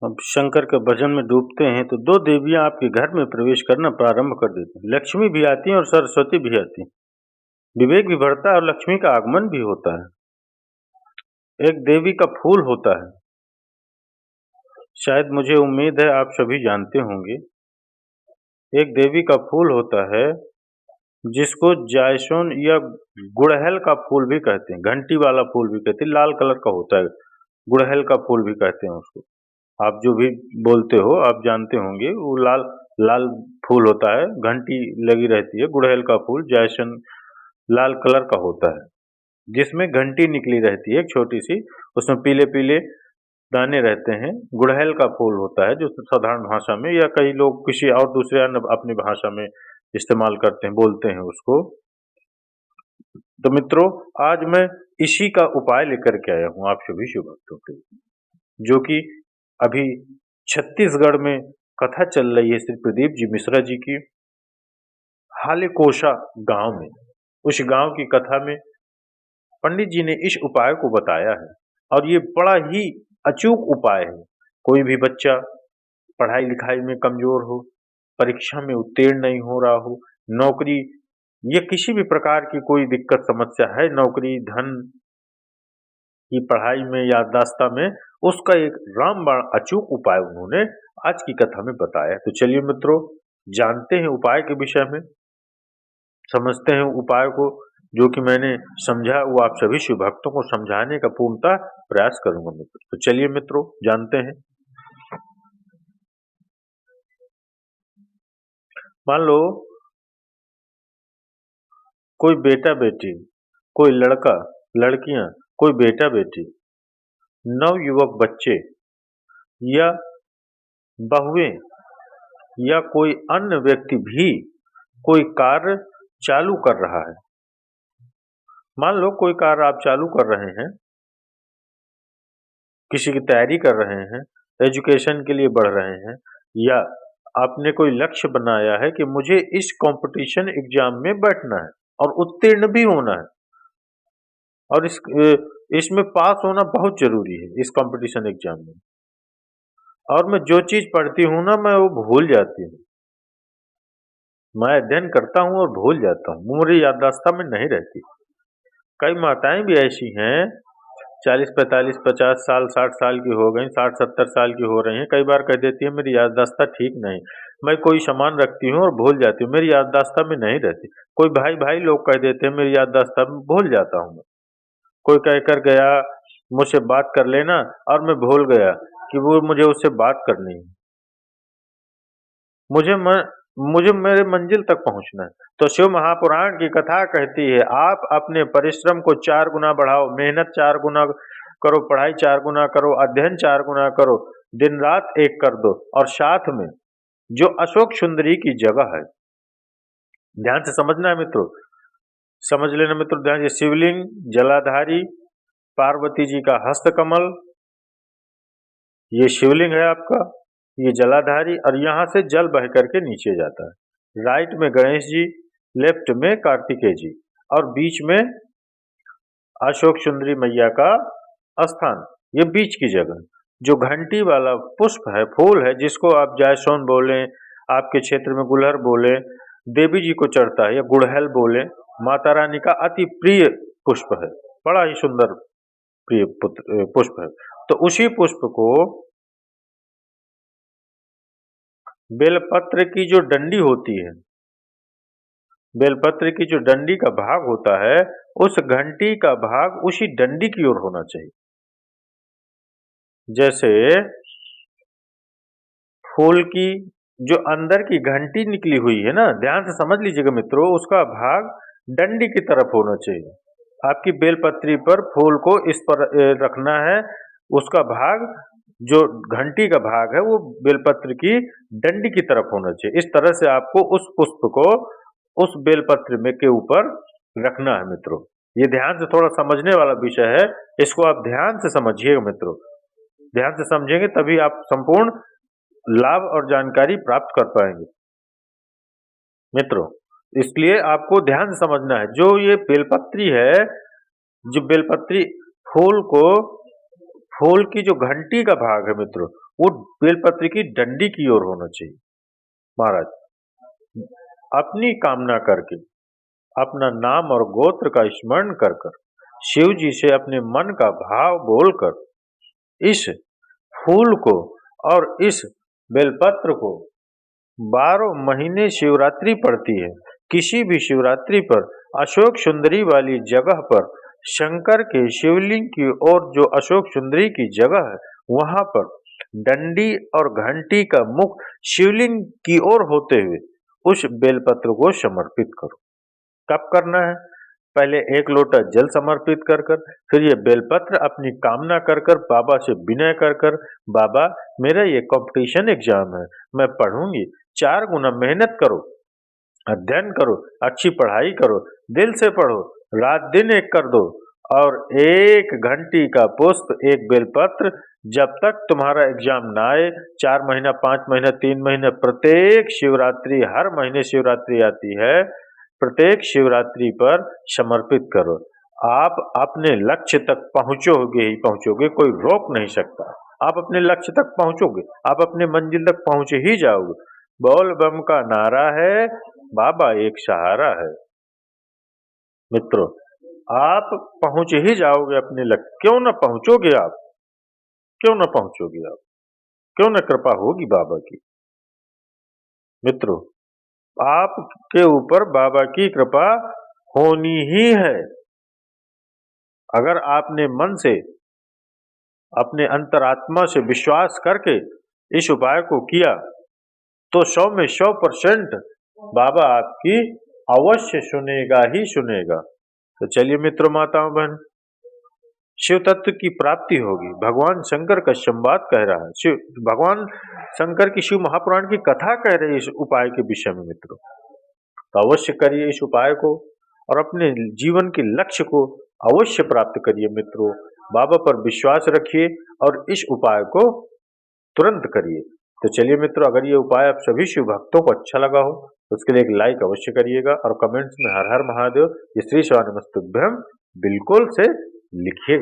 अब शंकर के भजन में डूबते हैं तो दो देवियां आपके घर में प्रवेश करना प्रारंभ कर देती हैं। लक्ष्मी भी आती हैं और सरस्वती भी आती हैं। विवेक भी बढ़ता है और लक्ष्मी का आगमन भी होता है। एक देवी का फूल होता है, शायद मुझे उम्मीद है आप सभी जानते होंगे। एक देवी का फूल होता है जिसको जायसोन या गुड़हल का फूल भी कहते हैं, घंटी वाला फूल भी कहते हैं, लाल कलर का होता है, गुड़हल का फूल भी कहते हैं उसको। आप जो भी बोलते हो आप जानते होंगे, वो लाल लाल फूल होता है, घंटी लगी रहती है। गुड़हल का फूल जायसन लाल कलर का होता है, जिसमें घंटी निकली रहती है एक छोटी सी, उसमें पीले पीले दाने रहते हैं। गुड़हल का फूल होता है जो साधारण भाषा में या कई लोग किसी और दूसरे अन्य अपनी भाषा में इस्तेमाल करते हैं, बोलते हैं उसको। तो मित्रों, आज मैं इसी का उपाय लेकर के आया हूँ आप सभी शिव भक्तों के, जो कि अभी छत्तीसगढ़ में कथा चल रही है श्री प्रदीप जी मिश्रा जी की, हालेकोशा गांव में। उस गांव की कथा में पंडित जी ने इस उपाय को बताया है और ये बड़ा ही अचूक उपाय है। कोई भी बच्चा पढ़ाई लिखाई में कमजोर हो, परीक्षा में उत्तीर्ण नहीं हो रहा हो, नौकरी या किसी भी प्रकार की कोई दिक्कत समस्या है, नौकरी धन की पढ़ाई में याददाश्त में, उसका एक रामबाण अचूक उपाय उन्होंने आज की कथा में बताया। तो चलिए मित्रों, जानते हैं उपाय के विषय में, समझते हैं उपाय को। जो कि मैंने समझा वो आप सभी शिव भक्तों को समझाने का पूर्णतः प्रयास करूंगा मित्र। तो चलिए मित्रों, जानते हैं। मान लो कोई बेटा बेटी, कोई लड़का लड़कियां, कोई बेटा बेटी, नवयुवक बच्चे या बहुएं या कोई अन्य व्यक्ति भी कोई कार्य चालू कर रहा है। मान लो कोई कार्य आप चालू कर रहे हैं, किसी की तैयारी कर रहे हैं, एजुकेशन के लिए बढ़ रहे हैं, या आपने कोई लक्ष्य बनाया है कि मुझे इस कंपटीशन एग्जाम में बैठना है और उत्तीर्ण भी होना है, और इसमें पास होना बहुत जरूरी है इस कंपटीशन एग्जाम में। और मैं जो चीज पढ़ती हूँ ना, मैं वो भूल जाती हूँ। मैं अध्ययन करता हूँ और भूल जाता हूँ, मेरी याददाश्त में नहीं रहती। कई माताएं भी ऐसी हैं, 40, 45, 50 साल, 60 साल की हो गई, 60, 70 साल की हो रही हैं, कई बार कह देती है मेरी याददाश्त ठीक नहीं, मैं कोई सामान रखती हूँ और भूल जाती हूँ, मेरी याददाश्त में नहीं रहती। कोई भाई भाई लोग कह देते हैं मेरी याददाश्त में, भूल जाता हूँ मैं। कोई कहकर गया मुझसे बात कर लेना और मैं भूल गया कि वो मुझे उससे बात करनी है, मुझे मेरे मंजिल तक पहुंचना है। तो शिव महापुराण की कथा कहती है, आप अपने परिश्रम को 4 गुना बढ़ाओ, मेहनत 4 गुना करो, पढ़ाई 4 गुना करो, अध्ययन 4 गुना करो, दिन रात एक कर दो। और साथ में जो अशोक सुंदरी की जगह है, ध्यान से समझना है मित्रों, समझ लेना मित्रों ध्यान से। शिवलिंग, जलाधारी, पार्वती जी का हस्तकमल, ये शिवलिंग है आपका, ये जलाधारी, और यहां से जल बह करके नीचे जाता है। राइट में गणेश जी, लेफ्ट में कार्तिकेय जी, और बीच में अशोक सुंदरी मैया का स्थान, ये बीच की जगह। जो घंटी वाला पुष्प है, फूल है, जिसको आप जायसोन बोले, आपके क्षेत्र में गुलहर बोले, देवी जी को चढ़ता है, या गुड़हल बोले, माता रानी का अति प्रिय पुष्प है, बड़ा ही सुंदर प्रिय पुष्प है। तो उसी पुष्प को बेलपत्र की जो डंडी होती है, बेलपत्र की जो डंडी का भाग होता है, उस घंटी का भाग उसी डंडी की ओर होना चाहिए। जैसे फूल की जो अंदर की घंटी निकली हुई है ना, ध्यान से समझ लीजिएगा मित्रों, उसका भाग डंडी की तरफ होना चाहिए। आपकी बेलपत्री पर फूल को इस पर रखना है, उसका भाग जो घंटी का भाग है वो बेलपत्र की डंडी की तरफ होना चाहिए। इस तरह से आपको उस पुष्प को उस बेलपत्र में के ऊपर रखना है मित्रों। ये ध्यान से थोड़ा समझने वाला विषय है, इसको आप ध्यान से समझिएगा मित्रों। ध्यान से समझेंगे तभी आप संपूर्ण लाभ और जानकारी प्राप्त कर पाएंगे मित्रों। इसलिए आपको ध्यान से समझना है, जो ये बेलपत्री है, जो बेलपत्री फूल को, फूल की जो घंटी का भाग है मित्रों, वो बेलपत्र की डंडी की ओर होना चाहिए। महाराज अपनी कामना करके, अपना नाम और गोत्र का स्मरण कर कर, शिव जी से अपने मन का भाव बोलकर इस फूल को और इस बेलपत्र को 12 महीने शिवरात्रि पड़ती है, किसी भी शिवरात्रि पर अशोक सुंदरी वाली जगह पर शंकर के शिवलिंग की ओर जो अशोक सुंदरी की जगह है वहां पर डंडी और घंटी का मुख शिवलिंग की ओर होते हुए उस बेलपत्र को समर्पित करो। कब करना है? पहले 1 लोटा जल समर्पित कर कर, फिर ये बेलपत्र अपनी कामना कर कर बाबा से विनय कर कर, बाबा मेरा ये कंपटीशन एग्जाम है, मैं पढ़ूंगी, 4 गुना मेहनत करो, अध्ययन करो, अच्छी पढ़ाई करो, दिल से पढ़ो, रात दिन एक कर दो और 1 घंटी का पुष्प, 1 बेलपत्र, जब तक तुम्हारा एग्जाम ना आए, 4 महीना, 5 महीना, 3 महीने, प्रत्येक शिवरात्रि, हर महीने शिवरात्रि आती है, प्रत्येक शिवरात्रि पर समर्पित करो। आप अपने लक्ष्य तक पहुंचोगे ही पहुंचोगे, कोई रोक नहीं सकता। आप अपने लक्ष्य तक पहुंचोगे, आप अपने मंजिल तक पहुंच ही जाओगे। बोल बम का नारा है, बाबा एक सहारा है। मित्रों, आप पहुंच ही जाओगे अपने लक्ष्य। क्यों ना पहुंचोगे आप? क्यों ना पहुंचोगे आप? क्यों ना कृपा होगी बाबा की? मित्रों, आपके ऊपर बाबा की कृपा होनी ही है। अगर आपने मन से, अपने अंतरात्मा से विश्वास करके इस उपाय को किया तो 100 में 100% बाबा आपकी अवश्य सुनेगा ही सुनेगा। तो चलिए मित्रों, माताओं, बहन, शिव तत्व की प्राप्ति होगी। भगवान शंकर का संवाद कह रहा है, भगवान शंकर की शिव महापुराण की कथा कह रही है इस उपाय के विषय में। मित्रों, तो अवश्य करिए इस उपाय को और अपने जीवन के लक्ष्य को अवश्य प्राप्त करिए। मित्रों, बाबा पर विश्वास रखिए और इस उपाय को तुरंत करिए। तो चलिए मित्रों, अगर ये उपाय आप सभी शिव भक्तों को अच्छा लगा हो तो उसके लिए एक लाइक अवश्य करिएगा और कमेंट्स में हर हर महादेव, श्री शिवाय नमस्तुभ्यम बिल्कुल से लिखिएगा।